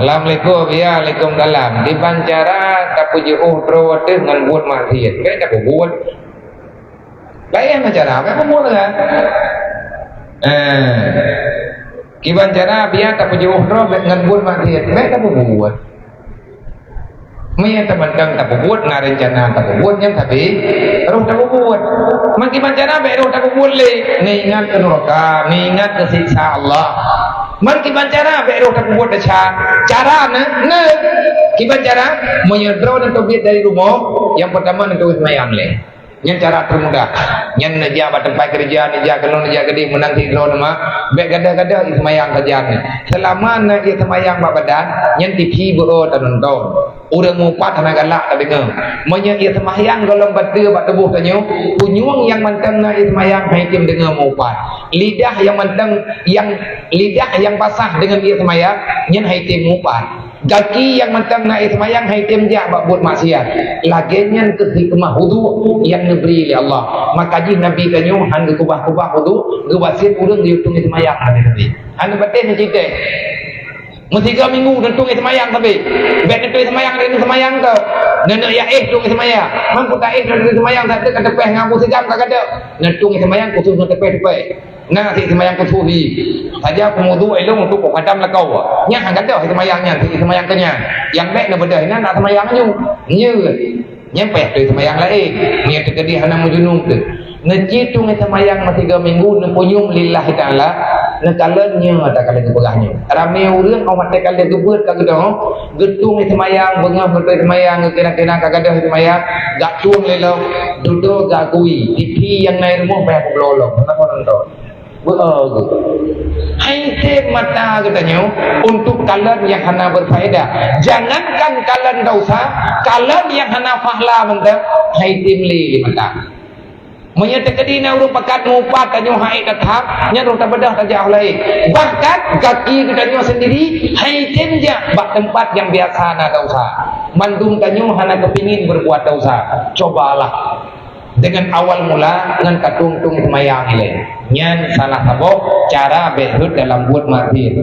Assalamualaikum, ya Waalaikumsalam. Di Bancara tak puji uhro dengan buat maksiat. Kayak tak buat. Lain cara apa buat kan? Di Bancara biar tak puji uhro dengan buat maksiat. Kayak tak buat. Maya teman-teman tak buat ngarencana tak buatnya tapi roh tak buat. Makin Bancara roh tak buat le. Ingat ke neraka, ingat ke siksa Allah. Man kiban cara beru tak buat cara na kiban cara menyedro dan tobit dari rumah yang pertama untuk semayang le yang cara termudah yang naja tempat kerja naja kalau naja gede menang tidur nama baik gada-gada semayang kerjaan selama na ia semayang badan yang TV bero tonton urang mupat tenaga galak tak dengar menya ia semayang golong batu bat tubuh tanyo punyung yang mantang na ia semayang haitim dengar mupat lidah yang mantang yang lidah yang basah dengan ia semayang nyen haitim mupat kaki yang mantang na ia semayang haitim dia buat maksiat laginya ke hikmah wudu yang diberi oleh Allah maka ji nabi kanyo han kubah-kubah wudu gewasit urang diutung semayang nabi han batin cerita mesti 3 minggu tentu semayang tapi baik tentu semayang dari semayang tu nenek ya tu semayang mampu tak dari semayang tak ada kata peh ngapu sejam tak ada nentu semayang khusus untuk tepeh nah si semayang khusus ni saja pemudu elong untuk padam la kau nya hang ada semayangnya si semayang kenya yang baik na beda nak semayang nya nyampe tu semayang lain ni terjadi hana mujunung tu ngeci tu semayang masih 3 minggu nempunyung lillahi taala nekalanya ada kali keberahnya ramai orang awak tak kali gebut ka gedong getung semayang bengah betul semayang kena-kena kagadah semayang gak tuang lelo duduk gak kui TV yang naik rumah bayar belolong kenapa nonton hai tip mata katanya untuk kalian yang hana berfaedah jangankan kalian dosa kalian yang hana fahla mentah hai tim li mata menyatakan dina urung pakat mupat tanyo hai datang nya urung tak bedah tak jauh lain bahkan kaki tanyo sendiri hai temja bak tempat yang biasa na dosa mandung tanyo hana kepingin berbuat dosa cobalah dengan awal mula dengan katung-tung semayang ile nyan salah sabo cara behut dalam buat martir